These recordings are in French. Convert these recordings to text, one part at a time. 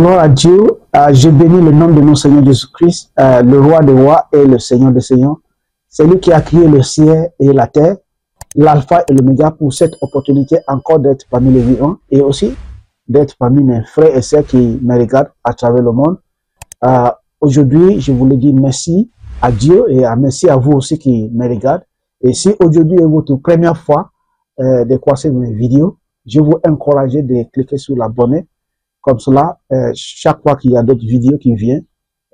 Gloire à Dieu. Je bénis le nom de notre Seigneur Jésus-Christ, le roi des rois et le Seigneur des seigneurs. C'est lui qui a créé le ciel et la terre, l'alpha et l'oméga, pour cette opportunité encore d'être parmi les vivants et aussi d'être parmi mes frères et sœurs qui me regardent à travers le monde. Aujourd'hui, je voulais dire merci à Dieu et merci à vous aussi qui me regardent. Et si aujourd'hui est votre première fois de croiser mes vidéos, je vous encourage de cliquer sur l'abonner. Comme cela, chaque fois qu'il y a d'autres vidéos qui viennent,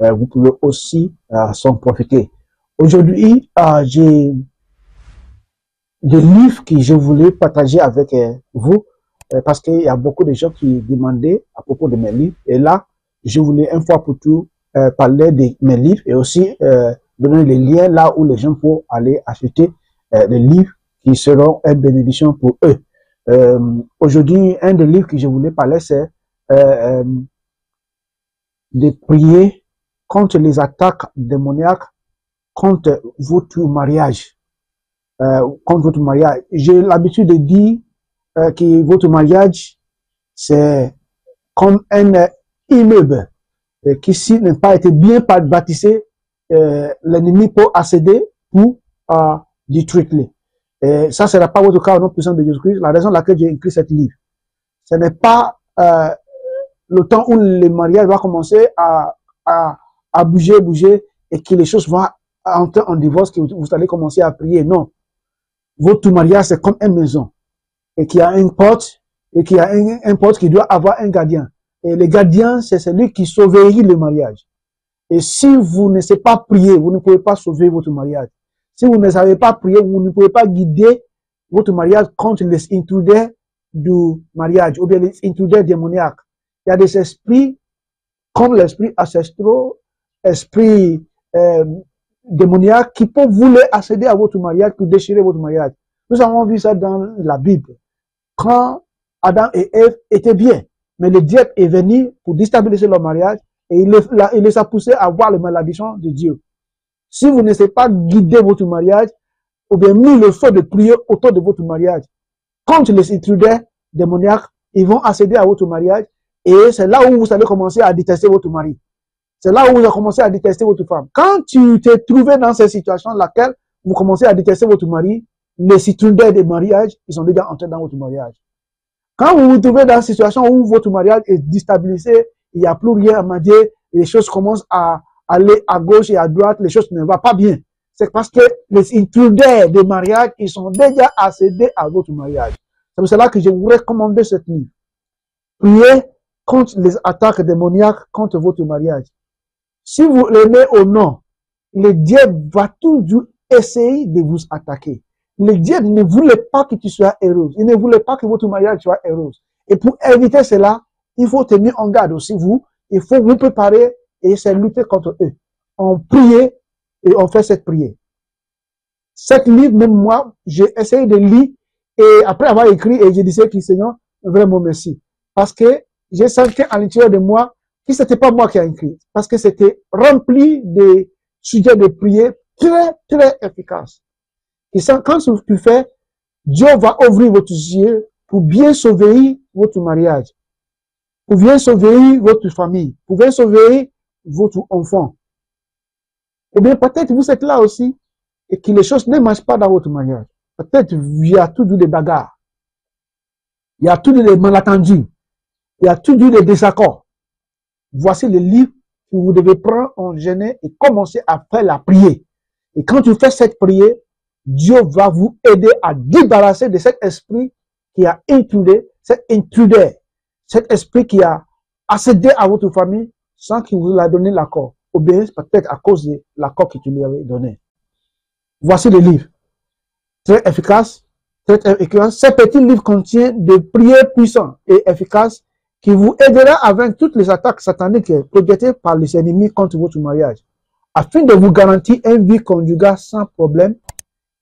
vous pouvez aussi s'en profiter. Aujourd'hui, j'ai des livres que je voulais partager avec vous, parce qu'il y a beaucoup de gens qui demandaient à propos de mes livres. Et là, je voulais une fois pour tout parler de mes livres et aussi donner les liens là où les gens peuvent aller acheter des livres qui seront une bénédiction pour eux. Aujourd'hui, un des livres que je voulais parler, c'est de prier contre les attaques démoniaques, contre votre mariage. J'ai l'habitude de dire que votre mariage, c'est comme un immeuble qui, s'il n'a pas été bien bâtissé, l'ennemi peut accéder pour détruire. Et ça ne sera pas votre cas au nom puissant de Jésus-Christ. La raison pour laquelle j'ai écrit ce livre, ce n'est pas le temps où le mariage va commencer à bouger et que les choses vont entrer en divorce, que vous allez commencer à prier. Non. Votre mariage, c'est comme une maison. Et qu'il y a une porte, et qu'il y a une porte qui doit avoir un gardien. Et le gardien, c'est celui qui sauveille le mariage. Et si vous ne savez pas prier, vous ne pouvez pas sauver votre mariage. Si vous ne savez pas prier, vous ne pouvez pas guider votre mariage contre les intruders du mariage, ou bien les intruders démoniaques. Il y a des esprits, comme l'esprit ancestraux, esprit démoniaque, qui peuvent vouloir accéder à votre mariage pour déchirer votre mariage. Nous avons vu ça dans la Bible. Quand Adam et Ève étaient bien, mais le diable est venu pour déstabiliser leur mariage et il les a poussés à voir les malédictions de Dieu. Si vous ne savez pas guider votre mariage, ou bien mis le feu de prier autour de votre mariage, contre les intruders démoniaques, ils vont accéder à votre mariage. Et c'est là où vous allez commencer à détester votre mari. C'est là où vous allez commencer à détester votre femme. Quand tu t'es trouvé dans cette situation dans laquelle vous commencez à détester votre mari, les citoyens des mariages, ils sont déjà entrés dans votre mariage. Quand vous vous trouvez dans une situation où votre mariage est déstabilisé, il n'y a plus rien à marier, les choses commencent à aller à gauche et à droite, les choses ne vont pas bien. C'est parce que les intruders des mariages, ils sont déjà accédés à votre mariage. C'est pour cela que je vous recommande ce livre. Priez contre les attaques démoniaques contre votre mariage. Si vous l'aimez ou non, le diable va toujours essayer de vous attaquer. Le diable ne voulait pas que tu sois heureuse. Il ne voulait pas que votre mariage soit heureuse. Et pour éviter cela, il faut tenir en garde aussi vous. Il faut vous préparer et essayer de lutter contre eux. On prie et on fait cette prière. Cette livre, même moi, j'ai essayé de lire et après avoir écrit et je disais que Seigneur, vraiment merci. Parce que j'ai senti à l'intérieur de moi que c'était pas moi qui ai écrit. Parce que c'était rempli de sujets de prière très, très efficaces. Et ça, quand tu fais, Dieu va ouvrir votre yeux pour bien sauver votre mariage, pour bien sauver votre famille, pour bien sauver votre enfant. Ou bien peut-être vous êtes là aussi et que les choses ne marchent pas dans votre mariage. Peut-être il y a toujours des bagarres. Il y a toujours des malentendus. Il y a toujours des désaccords. Voici le livre que vous devez prendre en gêne et commencer à faire la prière. Et quand tu fais cette prière, Dieu va vous aider à débarrasser de cet esprit qui a intrudé, cet intruder, cet esprit qui a accédé à votre famille sans qu'il vous ait donné l'accord. Ou bien peut-être à cause de l'accord que tu lui avais donné. Voici le livre. Très efficace, très efficace. Ce petit livre contient des prières puissantes et efficaces qui vous aidera à vaincre toutes les attaques sataniques projetées par les ennemis contre votre mariage, afin de vous garantir une vie conjugale sans problème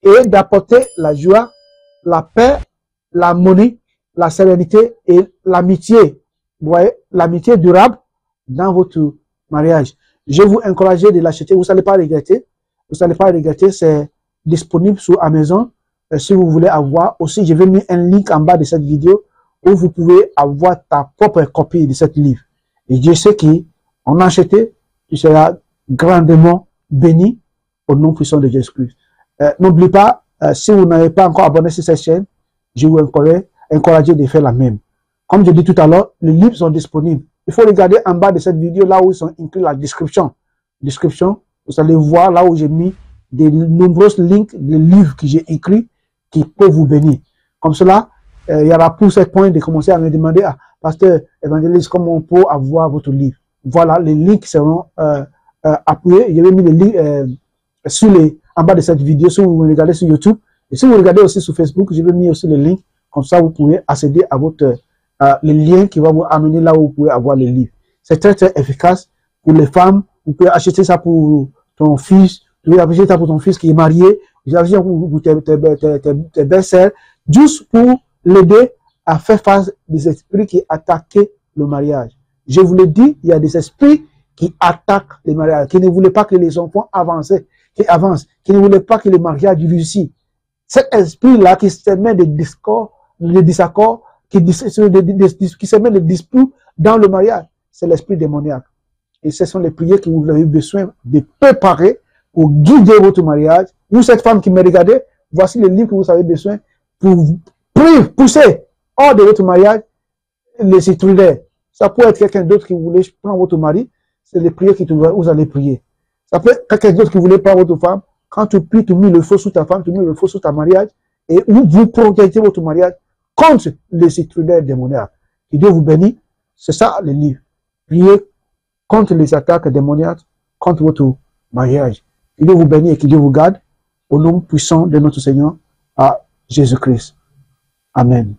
et d'apporter la joie, la paix, l'harmonie, la sérénité et l'amitié. Vous voyez, l'amitié durable dans votre mariage. Je vous encourage de l'acheter, vous n'allez pas regretter. Vous n'allez pas regretter, c'est disponible sur Amazon. Si vous voulez avoir, aussi je vais mettre un link en bas de cette vidéo où vous pouvez avoir ta propre copie de ce livre. Et Dieu sait qui on a acheté, tu seras grandement béni au nom puissant de Jésus-Christ. N'oubliez pas, si vous n'avez pas encore abonné sur cette chaîne, je vous encourage de faire la même. Comme je dis tout à l'heure, les livres sont disponibles. Il faut regarder en bas de cette vidéo, là où ils sont inclus la description. Vous allez voir là où j'ai mis des nombreuses links de livres que j'ai écrits qui peuvent vous bénir. Comme cela, il y aura pour ce point de commencer à me demander, ah, pasteur évangéliste, comment on peut avoir votre livre? Voilà, les links seront appuyés. J'ai mis les links en bas de cette vidéo, si vous regardez sur YouTube. Et si vous regardez aussi sur Facebook, je vais mettre aussi les links. Comme ça, vous pouvez accéder à votre les liens qui vont vous amener là où vous pouvez avoir les livres. C'est très, très efficace pour les femmes. Vous pouvez acheter ça pour ton fils. Vous pouvez acheter ça pour ton fils qui est marié. Vous pouvez acheter ça pour tes belles-sœurs. Juste pour l'aider à faire face des esprits qui attaquent le mariage. Je vous le dis, il y a des esprits qui attaquent le mariage, qui ne voulaient pas que les enfants avancent, qui ne voulaient pas que le mariage réussisse. Cet esprit-là qui se met des discords, des désaccords, qui se met des disputes dans le mariage, c'est l'esprit démoniaque. Et ce sont les prières que vous avez besoin de préparer pour guider votre mariage. Vous, cette femme qui me regardez, voici les livres que vous avez besoin pour pousser hors de votre mariage les citrullaires. Ça peut être quelqu'un d'autre qui voulait prendre votre mari, c'est les prières que vous allez prier. Ça peut être quelqu'un d'autre qui voulait prendre votre femme. Quand tu pries, tu mets le feu sur ta femme, tu mets le feu sur ta mariage, et vous protégez votre mariage contre les citrullaires démoniaques. Que Dieu vous bénisse. C'est ça le livre. Priez contre les attaques démoniaques, contre votre mariage. Que Dieu vous bénisse et que Dieu vous garde au nom puissant de notre Seigneur, à Jésus-Christ. Amen.